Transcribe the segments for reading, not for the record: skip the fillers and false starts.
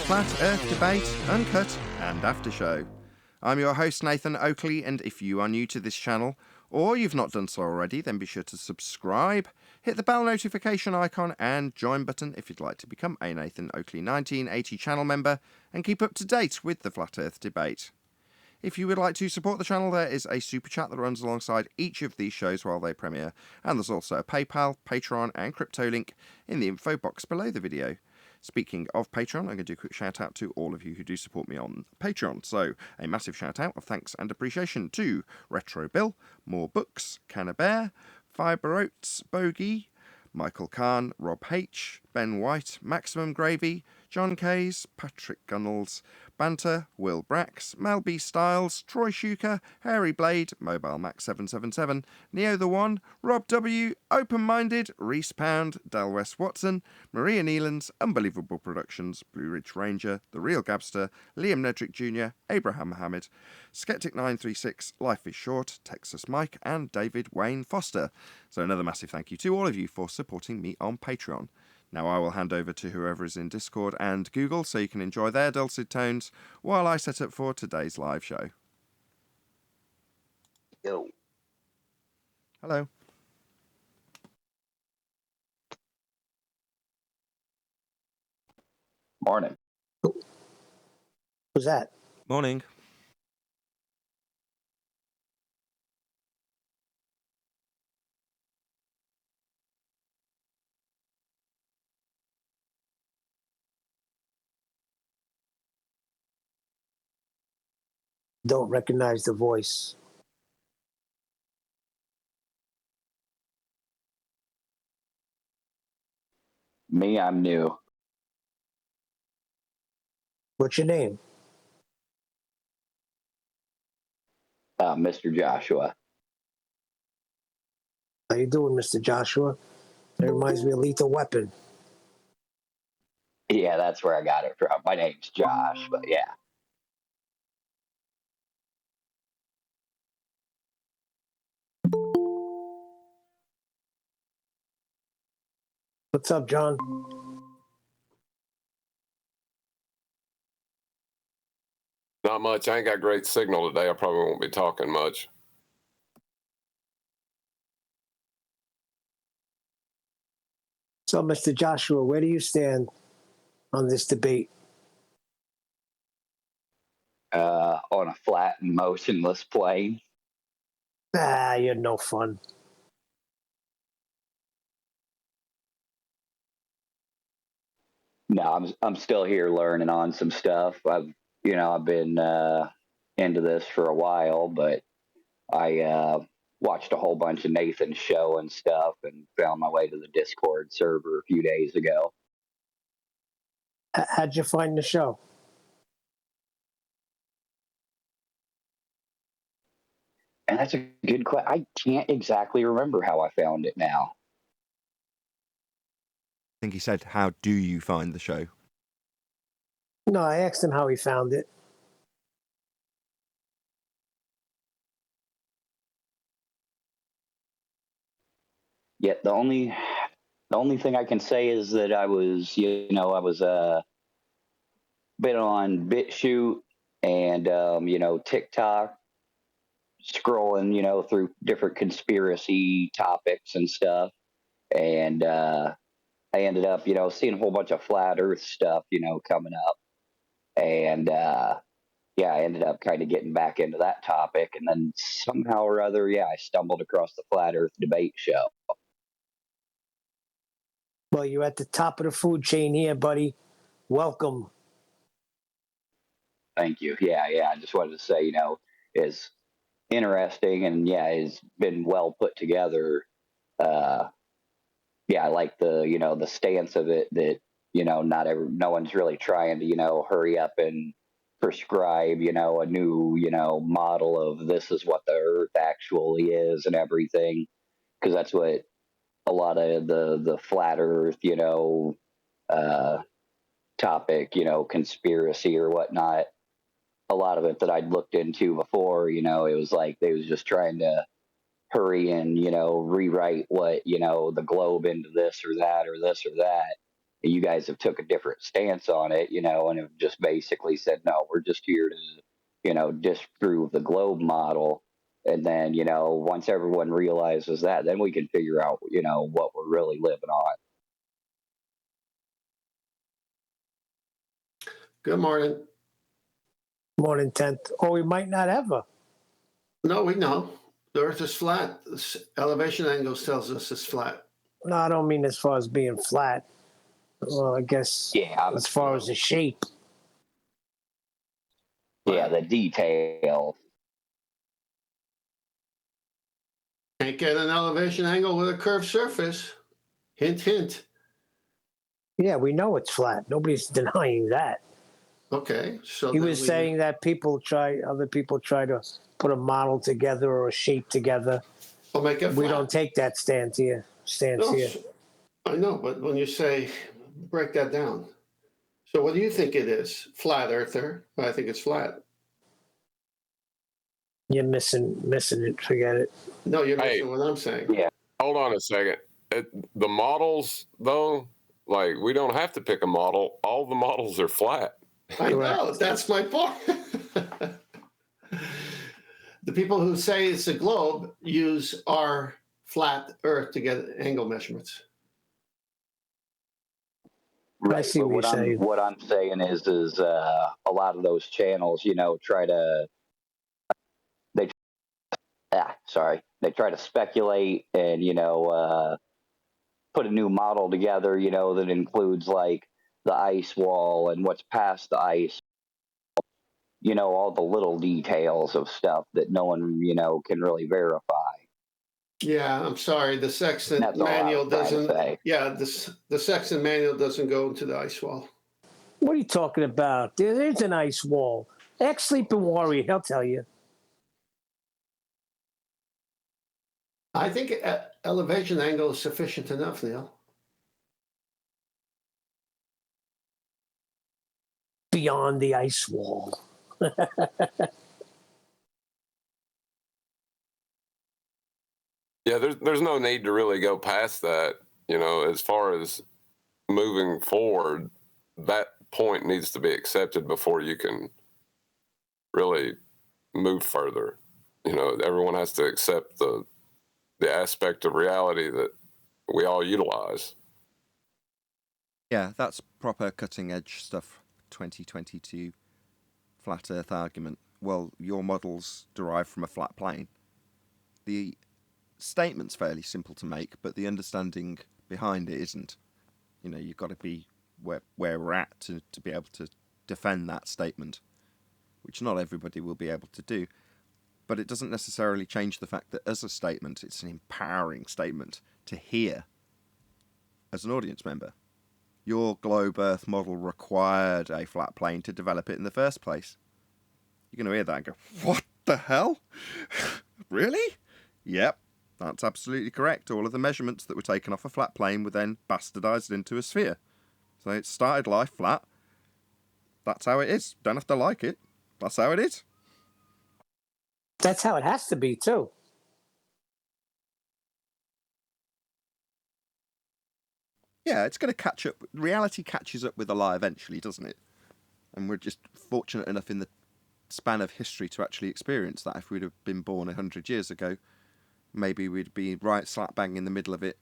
Flat Earth Debate, Uncut and After Show. I'm your host Nathan Oakley, and if you are new to this channel, or you've not done so already, then be sure to subscribe, hit the bell notification icon and join button if you'd like to become a Nathan Oakley 1980 channel member and keep up to date with the Flat Earth Debate. If you would like to support the channel, there is a super chat that runs alongside each of these shows while they premiere, and there's also a PayPal, Patreon and crypto link in the info box below the video. Speaking of Patreon, I'm going to do a quick shout out to all of you who do support me on Patreon. So, a massive shout out of thanks and appreciation to Retro Bill, More Books, Canna Bear, Fibre Oats, Bogey, Michael Kahn, Rob H, Ben White, Maximum Gravy, John Kays, Patrick Gunnels, Banter, Will Brax, Mel B. Styles, Troy Shuker, Hairy Blade, Mobile Max 777, Neo the One, Rob W, Open Minded, Reese Pound, Del West Watson, Maria Neelands, Unbelievable Productions, Blue Ridge Ranger, The Real Gabster, Liam Nedrick Jr., Abraham Mohammed, Skeptic 936, Life is Short, Texas Mike, and David Wayne Foster. So another massive thank you to all of you for supporting me on Patreon. Now I will hand over to whoever is in Discord and Google so you can enjoy their dulcet tones while I set up for today's live show. Yo. Hello. Morning. Who's that? Morning. Don't recognize the voice. Me, I'm new. What's your name? Mr. Joshua. How you doing, Mr. Joshua? That reminds me of Lethal Weapon. Yeah, that's where I got it from. My name's Josh, but yeah. What's up, John? Not much. I ain't got great signal today. I probably won't be talking much. So, Mr. Joshua, where do you stand on this debate? On a flat and motionless plane. You're no fun. No, I'm still here learning on some stuff. I've been into this for a while, but I watched a whole bunch of Nathan's show and stuff and found my way to the Discord server a few days ago. How'd you find the show? And that's a good question. I can't exactly remember how I found it now. I think he said, how do you find the show? No, I asked him how he found it. Yeah, the only thing I can say is that I was been on BitChute and TikTok, scrolling through different conspiracy topics and stuff, and I ended up seeing a whole bunch of flat Earth stuff coming up, and I ended up kind of getting back into that topic, and then somehow or other, I stumbled across the Flat Earth Debate show. Well, you're at the top of the food chain here, buddy. Welcome. Thank you. Yeah. I just wanted to say, it's interesting and it's been well put together. I like the stance of it that, no one's really trying to, hurry up and prescribe, a new, model of this is what the Earth actually is and everything. Because that's what a lot of the flat Earth, topic, conspiracy or whatnot, a lot of it that I'd looked into before, it was like they was just trying to hurry and, rewrite what, the globe into this or that or this or that. You guys have took a different stance on it, and have just basically said, no, we're just here to, disprove the globe model. And then, once everyone realizes that, then we can figure out, what we're really living on. Good morning. Morning, 10th. Or we might not ever. No, we know. The Earth is flat. Elevation angles tells us it's flat. No, I don't mean as far as being flat. Well, I guess as far as the shape. Yeah, the detail. Can't get an elevation angle with a curved surface. Hint, hint. Yeah, we know it's flat. Nobody's denying that. Okay, so He was saying that other people try to put a model together or a shape together. I'll make it flat. We don't take that stance here. I know, but when you say, break that down. So what do you think it is? Flat earther. I think it's flat. You're missing it. Forget it. No, you're missing what I'm saying. Yeah. Hold on a second. The models, though, like, we don't have to pick a model. All the models are flat. I know. That's my point. The people who say it's a globe use our flat Earth to get angle measurements. Right. I see what you're saying. What I'm saying is a lot of those channels, try to speculate and put a new model together, that includes like the ice wall and what's past the ice, all the little details of stuff that no one can really verify. Yeah, I'm sorry. The Sextant manual doesn't. Yeah, the Sextant manual doesn't go into the ice wall. What are you talking about? There's an ice wall. Ask Sleeping Warrior. He'll tell you. I think elevation angle is sufficient enough, Neil. Beyond the ice wall. Yeah, there's no need to really go past that. As far as moving forward, that point needs to be accepted before you can really move further. Everyone has to accept the aspect of reality that we all utilize. Yeah, that's proper cutting edge stuff. 2022 flat Earth argument. Well, your model's derived from a flat plane. The statement's fairly simple to make, but the understanding behind it isn't. You've got to be where we're at to be able to defend that statement, which not everybody will be able to do. But it doesn't necessarily change the fact that as a statement, it's an empowering statement to hear as an audience member. Your globe Earth model required a flat plane to develop it in the first place. You're going to hear that and go, what the hell? Really? Yep, that's absolutely correct. All of the measurements that were taken off a flat plane were then bastardized into a sphere. So it started life flat. That's how it is. Don't have to like it. That's how it is. That's how it has to be, too. Yeah, it's going to catch up. Reality catches up with a lie eventually, doesn't it? And we're just fortunate enough in the span of history to actually experience that. If we'd have been born 100 years ago, maybe we'd be right slap bang in the middle of it,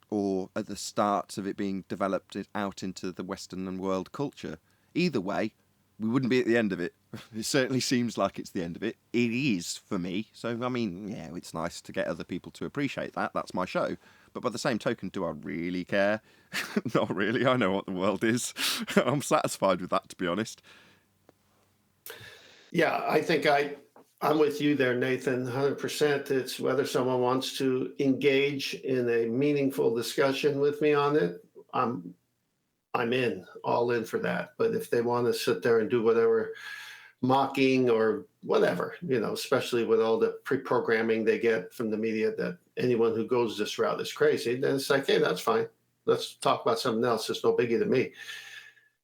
or at the start of it being developed out into the Western world culture. Either way, we wouldn't be at the end of it. It certainly seems like it's the end of it. It is for me. So, I mean, yeah, it's nice to get other people to appreciate that. That's my show. But by the same token, do I really care? Not really. I know what the world is. I'm satisfied with that, to be honest. Yeah, I think I'm with you there, Nathan, 100%. It's whether someone wants to engage in a meaningful discussion with me on it, I'm all in for that. But if they want to sit there and do whatever mocking or whatever, especially with all the pre-programming they get from the media that anyone who goes this route is crazy, then it's like, hey, that's fine. Let's talk about something else. It's no biggie to me.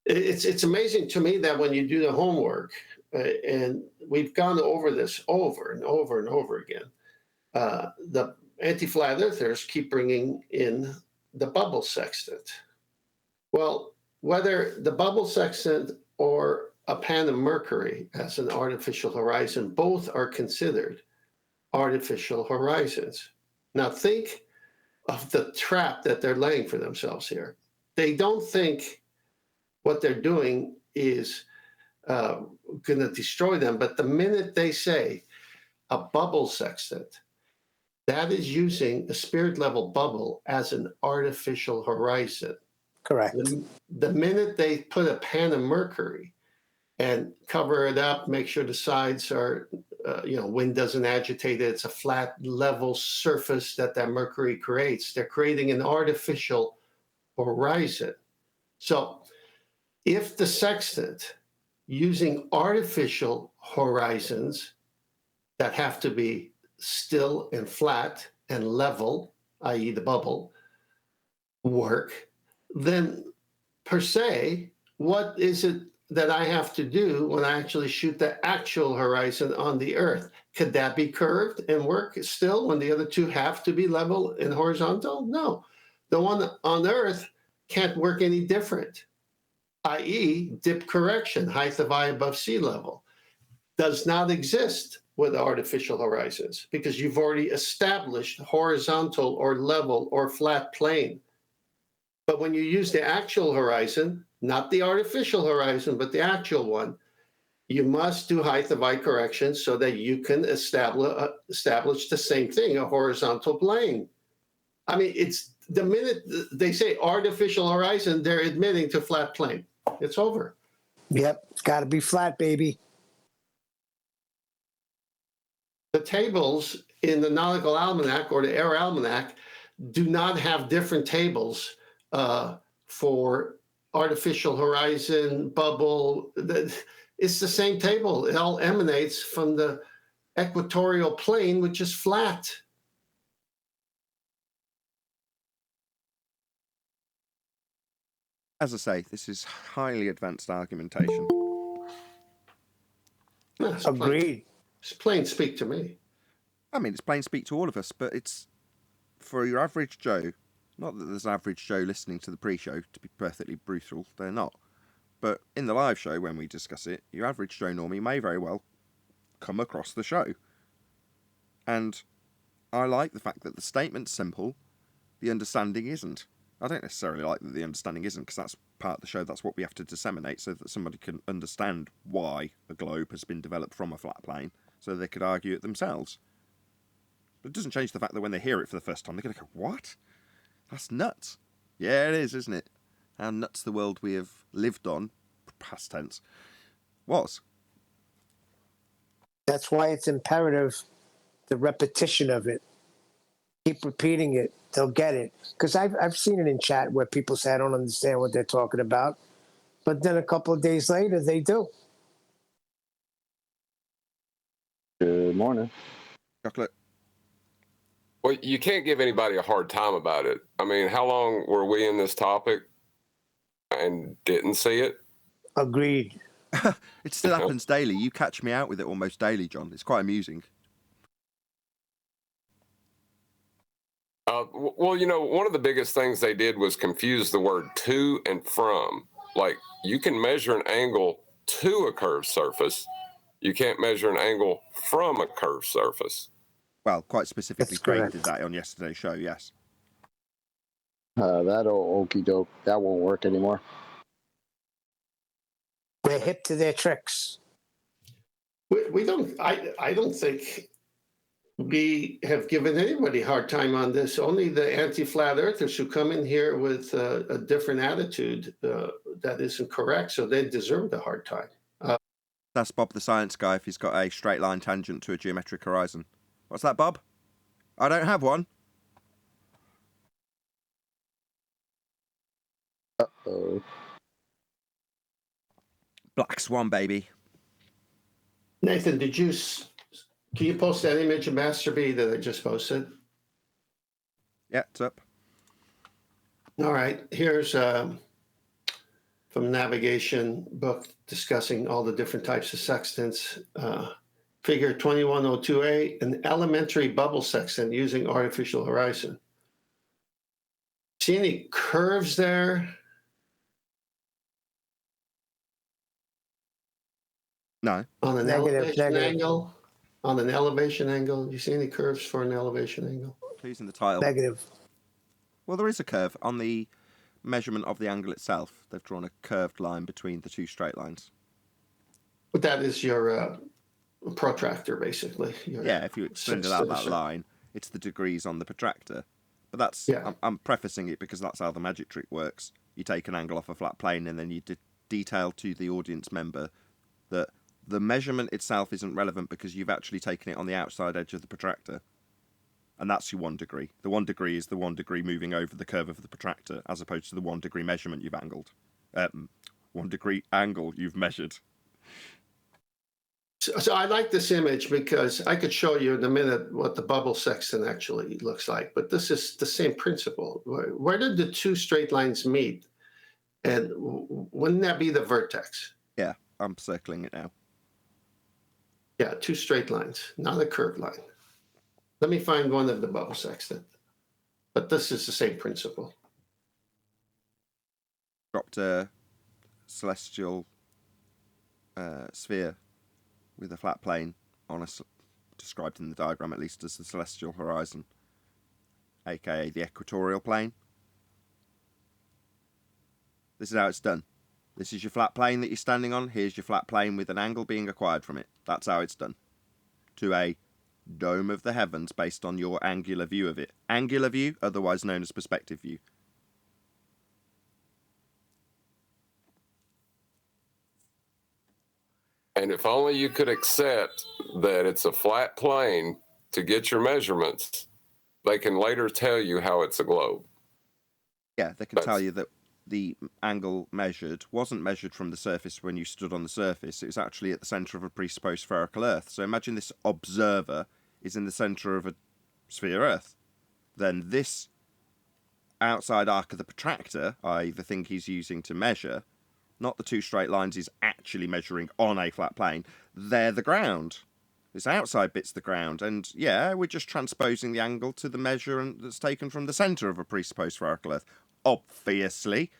It's amazing to me that when you do the homework, and we've gone over this over and over and over again, the anti-flat earthers keep bringing in the bubble sextant. Well, whether the bubble sextant or a pan of mercury as an artificial horizon, both are considered artificial horizons. Now, think of the trap that they're laying for themselves here. They don't think what they're doing is going to destroy them, but the minute they say a bubble sextant, that is using a spirit level bubble as an artificial horizon. Correct. The minute they put a pan of mercury and cover it up, make sure the sides are, wind doesn't agitate it, it's a flat, level surface that mercury creates. They're creating an artificial horizon. So if the sextant using artificial horizons that have to be still and flat and level, i.e. the bubble, work, then per se, what is it that I have to do when I actually shoot the actual horizon on the Earth? Could that be curved and work still when the other two have to be level and horizontal? No. The one on Earth can't work any different, i.e. dip correction, height of eye above sea level, does not exist with artificial horizons because you've already established horizontal or level or flat plane. But when you use the actual horizon, not the artificial horizon, but the actual one, you must do height of eye correction so that you can establish the same thing, a horizontal plane. I mean, it's the minute they say artificial horizon, they're admitting to flat plane. It's over. Yep, it's got to be flat, baby. The tables in the Nautical Almanac or the Air Almanac do not have different tables for artificial horizon, bubble. It's the same table. It all emanates from the equatorial plane, which is flat. As I say, this is highly advanced argumentation. No, Agreed. It's plain speak to me. I mean, it's plain speak to all of us, but it's for your average Joe. Not that there's an average Joe listening to the pre-show, to be perfectly brutal, they're not. But in the live show, when we discuss it, your average Joe normie may very well come across the show. And I like the fact that the statement's simple, the understanding isn't. I don't necessarily like that the understanding isn't, because that's part of the show, that's what we have to disseminate, so that somebody can understand why a globe has been developed from a flat plane, so they could argue it themselves. But it doesn't change the fact that when they hear it for the first time, they're going to go, what? That's nuts. Yeah, it is, isn't it? How nuts the world we have lived on, past tense, was. That's why it's imperative, the repetition of it. Keep repeating it. They'll get it. Because I've seen it in chat where people say, I don't understand what they're talking about. But then a couple of days later, they do. Good morning. Chocolate. Well, you can't give anybody a hard time about it. I mean, how long were we in this topic and didn't see it? Agreed. It still happens daily. You catch me out with it almost daily, John. It's quite amusing. Well, one of the biggest things they did was confuse the word to and from. Like, you can measure an angle to a curved surface. You can't measure an angle from a curved surface. Well, quite specifically, That's Craig correct. did that on yesterday's show, yes. That old okey doke, that won't work anymore. They're hip to their tricks. We don't. I don't think we have given anybody a hard time on this. Only the anti-flat earthers who come in here with a different attitude that isn't correct, so they deserve the hard time. That's Bob the science guy if he's got a straight line tangent to a geometric horizon. What's that, Bob? I don't have one. Uh-oh. Black Swan, baby. Nathan, can you post that image of Master B that I just posted? Yeah, it's up. All right, here's from Navigation book discussing all the different types of sextants. Figure 2102A, an elementary bubble sextant using artificial horizon. See any curves there? No. On an Negative, elevation negative. angle? On an elevation angle? Do you see any curves for an elevation angle? Please in the title. Negative. Well, there is a curve on the measurement of the angle itself. They've drawn a curved line between the two straight lines. But that is your protractor, basically. Yeah, if you extended out that line, it's the degrees on the protractor. But that's, Yeah. I'm prefacing it because that's how the magic trick works. You take an angle off a flat plane and then you detail to the audience member that the measurement itself isn't relevant because you've actually taken it on the outside edge of the protractor. And that's your 1 degree. The 1 degree is the 1 degree moving over the curve of the protractor, as opposed to the 1 degree measurement you've angled. 1 degree angle you've measured. So I like this image because I could show you in a minute what the bubble sextant actually looks like. But this is the same principle. Where did the two straight lines meet? And wouldn't that be the vertex? Yeah, I'm circling it now. Yeah, two straight lines, not a curved line. Let me find one of the bubble sextant. But this is the same principle. Dropped a celestial sphere with a flat plane on described in the diagram at least as the celestial horizon, aka the equatorial plane. This is how it's done. This is your flat plane that you're standing on. Here's your flat plane with an angle being acquired from it. That's how it's done. To a dome of the heavens based on your angular view of it. Angular view, otherwise known as perspective view. And if only you could accept that it's a flat plane to get your measurements, they can later tell you how it's a globe. Yeah, they can tell you that the angle measured wasn't measured from the surface when you stood on the surface. It was actually at the centre of a presupposed spherical Earth. So imagine this observer is in the centre of a sphere Earth. Then this outside arc of the protractor, i.e. the thing he's using to measure, not the two straight lines he's actually measuring on a flat plane, they're the ground. This outside bit's the ground. And yeah, we're just transposing the angle to the measure that's taken from the centre of a presupposed spherical Earth. Obviously,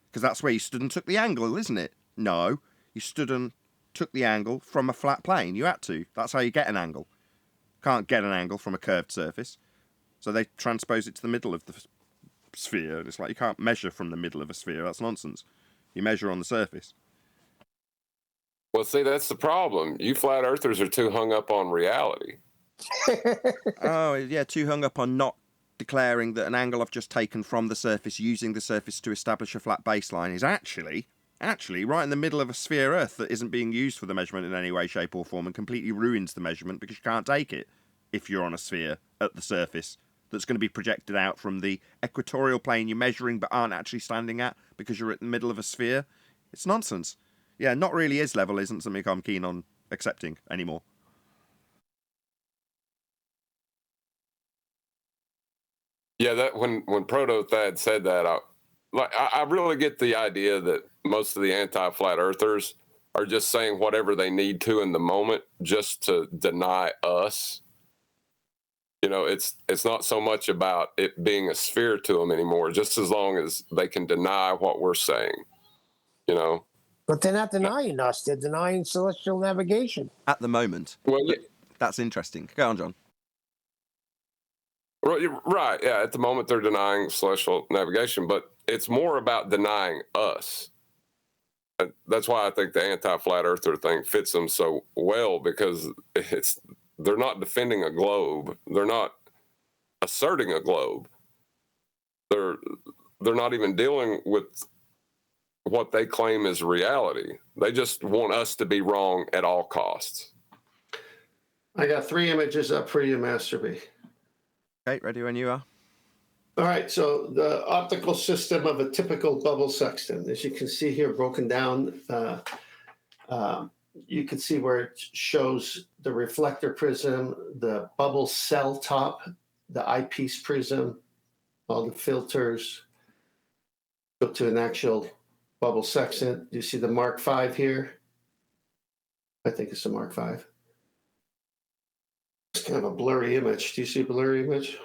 because that's where you stood and took the angle, isn't it? No, you stood and took the angle from a flat plane. You had to. That's how you get an angle. Can't get an angle from a curved surface. So they transpose it to the middle of the sphere. It's like you can't measure from the middle of a sphere. That's nonsense. You measure on the surface. Well, see, that's the problem. You flat earthers are too hung up on reality. Oh, yeah, too hung up on not declaring that an angle I've just taken from the surface, using the surface to establish a flat baseline, is actually right in the middle of a sphere Earth that isn't being used for the measurement in any way, shape or form, and completely ruins the measurement because you can't take it if you're on a sphere at the surface that's going to be projected out from the equatorial plane you're measuring but aren't actually standing at because you're at the middle of a sphere. It's nonsense. Yeah, not really is level isn't something I'm keen on accepting anymore. Yeah, that when Proto Thad said that, I really get the idea that most of the anti-flat earthers are just saying whatever they need to in the moment just to deny us. You know, it's not so much about it being a sphere to them anymore, just as long as they can deny what we're saying, you know. But they're not denying us. They're denying celestial navigation. At the moment. Well, yeah. That's interesting. Go on, John. Right, yeah. At the moment, they're denying celestial navigation, but it's more about denying us. And that's why I think the anti-flat earther thing fits them so well, because they're not defending a globe. They're not asserting a globe. They're not even dealing with what they claim is reality. They just want us to be wrong at all costs. I got 3 images up for you, Master B. Okay, ready when you are. All right, so the optical system of a typical bubble sextant, as you can see here, broken down. You can see where it shows the reflector prism, the bubble cell top, the eyepiece prism, all the filters. Go to an actual bubble sextant. Do you see the Mark V here? I think it's a Mark V. It's kind of a blurry image. Do you see a blurry image?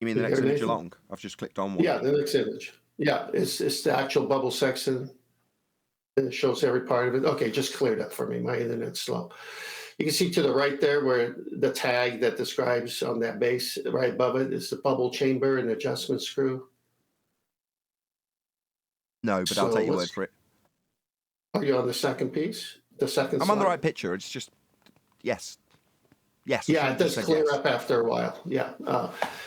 You mean the next image along? I've just clicked on one. Yeah, the next image. Yeah, it's the actual bubble sextant. And it shows every part of it. Okay, just cleared up for me. My internet's slow. You can see to the right there where the tag that describes on that base right above it is the bubble chamber and adjustment screw. No, but I'll So take your word let's- for it. Are you on the second piece? The second I'm on the slide? right picture. It's just, yes. Yes. I Yeah, should it have does said clear yes. up after a while. Yeah.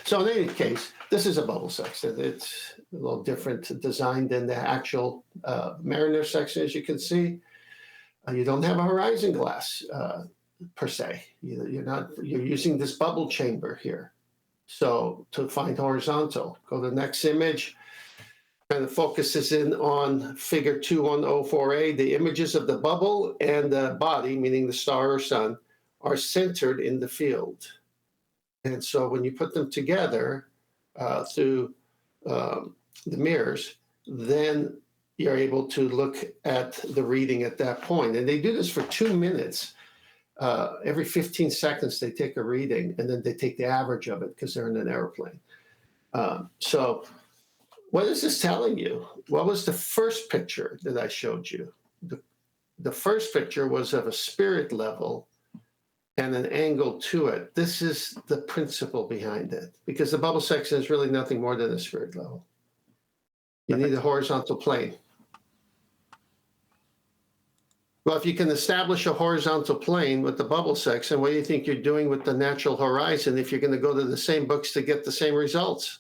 So in any case, this is a bubble section. It's a little different design than the actual Mariner section, as you can see. You don't have a horizon glass per se. You're using this bubble chamber here. So to find horizontal, go to the next image. And it focuses in on figure 2104A. The images of the bubble and the body, meaning the star or sun, are centered in the field. And so when you put them together through the mirrors, then you're able to look at the reading at that point. And they do this for 2 minutes. Every 15 seconds, they take a reading, and then they take the average of it because they're in an airplane. So what is this telling you? What was the first picture that I showed you? The first picture was of a spirit level and an angle to it. This is the principle behind it, because the bubble section is really nothing more than a spirit level. You need a horizontal plane. Well, if you can establish a horizontal plane with the bubble section, what do you think you're doing with the natural horizon if you're going to go to the same books to get the same results?